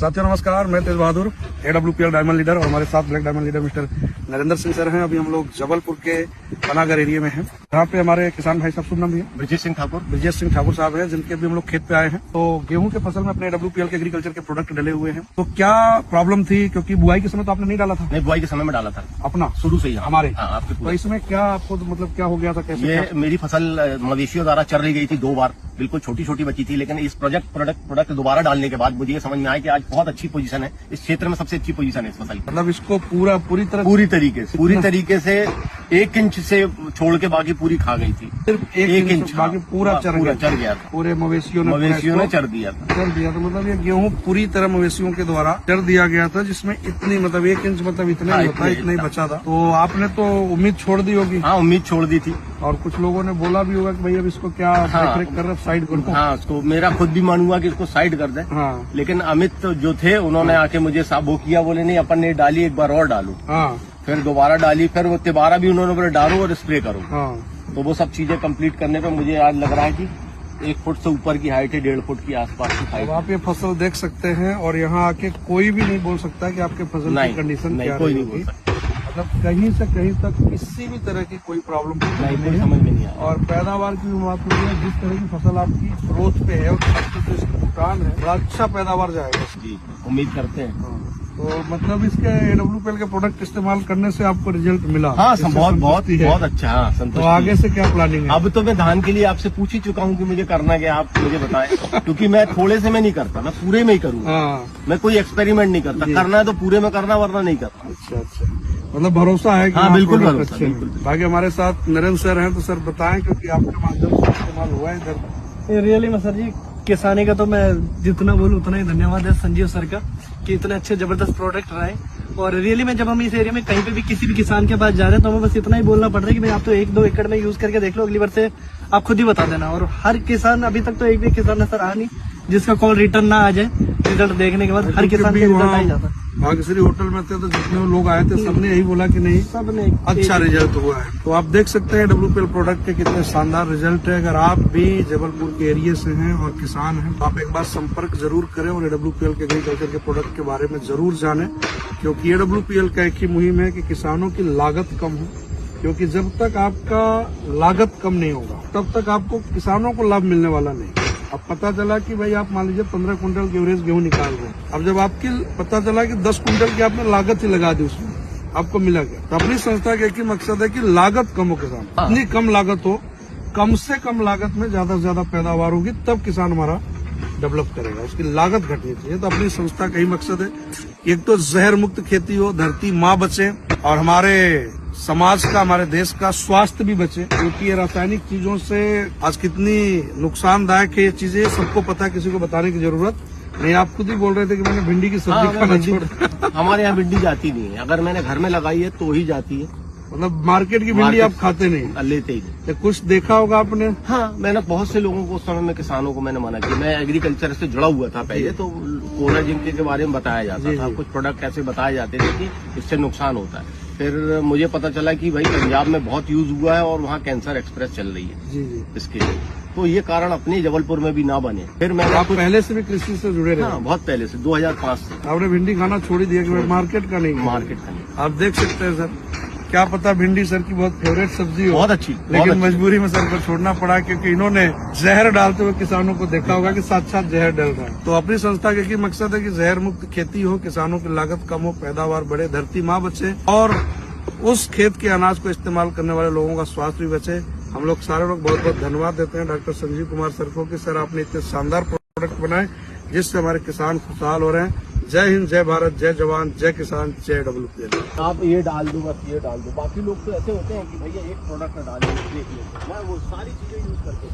साथियों नमस्कार, मैं तेज बहादुर AWPL डायमंड लीडर और हमारे साथ black diamond leader mister Narendra Singh sir हैं। अभी हम लोग जबलपुर के पनागर एरिया में हैं। यहाँ पे हमारे किसान भाई साहब, शुभ नाम भी है ब्रजेश सिंह ठाकुर साहब हैं, जिनके भी हम लोग खेत पे आए हैं। तो गेहूं के फसल में अपने AWPL के एग्रीकल्चर के प्रोडक्ट डले हुए हैं। तो क्या प्रॉब्लम थी, क्योंकि बुआई के समय तो आपने नहीं डाला था? नहीं, बुआई के समय में डाला था अपना, शुरू से ही हमारे। आपके तो इसमें क्या आपको मतलब क्या हो गया था, कैसे? ये मेरी फसल मवेशियों द्वारा चर ली गई थी 2 बार, बिल्कुल छोटी छोटी बची थी। लेकिन इस प्रोडक्ट दोबारा डालने के बाद मुझे ये समझ में आया कि आज बहुत अच्छी पोजीशन है, इस क्षेत्र में सबसे अच्छी पोजीशन है इस फसल की। मतलब इसको पूरी तरीके से 1 इंच से छोड़ के बाकी पूरी खा गई थी। सिर्फ 1 इंच, बाकी पूरा चर गया था। पूरे मवेशियों ने चर दिया था। मतलब ये गेहूं पूरी तरह मवेशियों के द्वारा चर दिया गया था, जिसमें इतनी मतलब 1 इंच मतलब इतना ही होता है, इतना ही बचा था। तो आपने तो उम्मीद छोड़ दी होगी? हाँ, उम्मीद छोड़ दी थी। और कुछ लोगों ने बोला भी होगा कि भाई अब इसको क्या देख कर साइड करो। हाँ, उसको मेरा खुद भी मन हुआ कि इसको साइड कर दे। हाँ। लेकिन अमित जो थे उन्होंने आके मुझे वो किया, बोले नहीं अपन ने डाली, एक बार और डालो। हाँ। फिर दोबारा डाली, फिर वो दोबारा भी उन्होंने बोले डालो और स्प्रे करो। हाँ। तो वो सब चीजें कंप्लीट करने पे मुझे आज लग रहा है कि 1 फुट से ऊपर की हाइट है, 1.5 फुट की आसपास की हाइट। आप ये फसल देख सकते हैं और यहाँ आके कोई भी नहीं बोल सकता कि आपके फसल की कंडीशन क्या कोई नहीं बोल सकता। मतलब कहीं से कहीं तक किसी भी तरह की कोई प्रॉब्लम नहीं, कोई समझ में नहीं आया। और पैदावार की भी बात हो रही है, जिस तरह की फसल आपकी ग्रोथ पे है और जो इसकी भूटान है, बड़ा अच्छा पैदावार जाएगा। जी, उम्मीद करते हैं। तो मतलब इसके AWPL के प्रोडक्ट इस्तेमाल करने से आपको रिजल्ट मिला? हाँ, बहुत अच्छा। हाँ, संतुष्टि। तो आगे से क्या प्लानिंग है? अब तो मैं धान के लिए आपसे पूछ ही चुका हूँ कि मुझे करना क्या, आप मुझे बताएं। क्योंकि मैं थोड़े से मैं नहीं करता, मैं पूरे में ही करूँगा। हाँ। मैं कोई एक्सपेरिमेंट नहीं करता, करना है तो पूरे में करना, वरना नहीं करता। अच्छा, मतलब भरोसा है कि हाँ, बिल्कुल भरोसा। बाकी हमारे साथ नरेंद्र सर हैं, तो सर बताएं, क्योंकि आपके माध्यम से इस्तेमाल हुआ है इधर। रियली में सर जी, किसानी का तो मैं जितना बोलूँ उतना ही धन्यवाद है संजीव सर का कि इतने अच्छे जबरदस्त प्रोडक्ट रहे। और रियली में जब हम इस एरिया में कहीं पे भी किसी भी किसान के पास जा रहे हैं तो हमें बस इतना ही बोलना पड़ रहा है कि भाई आप तो 1-2 एकड़ में यूज करके देख लो, अगली बार से आप खुद ही बता देना। और हर किसान, अभी तक तो एक भी किसान ऐसा रहा नहीं जिसका कॉल रिटर्न ना आ जाए रिजल्ट देखने के बाद। हर किसान का रिजल्ट आ ही जाता है। भाग्यश्री होटल में थे तो जितने लोग आए थे सबने यही बोला कि नहीं, सबने अच्छा रिजल्ट हुआ है। तो आप देख सकते हैं AWPL प्रोडक्ट के कितने शानदार रिजल्ट है। अगर आप भी जबलपुर के एरिया से हैं और किसान हैं तो आप एक बार संपर्क जरूर करें और AWPL के एग्रीकल्चर के प्रोडक्ट के बारे में जरूर जानें, क्योंकि AWPL का एक ही मुहिम है कि किसानों की लागत कम हो। क्योंकि जब तक आपका लागत कम नहीं होगा तब तक आपको किसानों को लाभ मिलने वाला नहीं। अब पता चला कि भाई आप मान लीजिए 15 कुंटल की एवरेज गेहूं निकाल रहे हैं, अब जब आपकी पता चला कि 10 कुंटल की आपने लागत ही लगा दी, उसमें आपको मिला क्या? तो अपनी संस्था का एक ही मकसद है कि लागत कम हो, किसान इतनी कम लागत हो, कम से कम लागत में ज्यादा से ज्यादा पैदावार होगी, तब किसान हमारा डेवलप करेगा। उसकी लागत घटनी चाहिए। तो अपनी संस्था का ही मकसद है, एक तो जहर मुक्त खेती हो, धरती माँ बचे और हमारे समाज का, हमारे देश का स्वास्थ्य भी बचे। क्योंकि ये रासायनिक चीजों से आज कितनी नुकसानदायक है ये चीजें, सबको पता है, किसी को बताने की जरूरत नहीं। आप खुद ही बोल रहे थे कि मैंने भिंडी की सब्जी खाना छोड़। हमारे यहाँ भिंडी जाती नहीं है, अगर मैंने घर में लगाई है तो ही जाती है। मतलब मार्केट की भिंडी आप खाते नहीं? लेते ही नहीं। तो कुछ देखा होगा आपने? हाँ, मैंने बहुत से लोगों को उस समय में, किसानों को मैंने मना किया। मैं एग्रीकल्चर से जुड़ा हुआ था पहले, तो कोरा जिंक के बारे में बताया जाता था, कुछ प्रोडक्ट ऐसे बताए जाते थे कि इससे नुकसान होता है। फिर मुझे पता चला कि भाई पंजाब में बहुत यूज हुआ है और वहाँ कैंसर एक्सप्रेस चल रही है इसके लिए, तो ये कारण अपने जबलपुर में भी ना बने। फिर मैंने, आप पहले से भी कृषि से जुड़े रहे? हाँ, बहुत पहले से, 2005 से। आपने भिंडी खाना छोड़ ही दिया कि मार्केट का नहीं? मार्केट का नहीं। आप देख सकते हैं सर, क्या पता भिंडी सर की बहुत फेवरेट सब्जी हो, बहुत अच्छी, लेकिन मजबूरी में सर को छोड़ना पड़ा, क्योंकि इन्होंने जहर डालते हुए किसानों को देखा होगा कि साक्षात जहर डल रहा है। तो अपनी संस्था का एक ही मकसद है कि जहर मुक्त खेती हो, किसानों की लागत कम हो, पैदावार बढ़े, धरती माँ बचे और उस खेत के अनाज को इस्तेमाल करने वाले लोगों का स्वास्थ्य भी बचे। हम लोग सारे लोग बहुत बहुत धन्यवाद देते हैं डॉक्टर संजीव कुमार सर को कि सर आपने इतने शानदार प्रोडक्ट बनाए जिससे हमारे किसान खुशहाल हो रहे हैं। जय हिंद, जय भारत, जय जवान, जय किसान, जय AWPL। आप ये डाल दो, बस ये डाल दो। बाकी लोग तो ऐसे होते हैं कि भैया एक प्रोडक्ट डाल दो, देख लो। मैं वो सारी चीजें यूज करके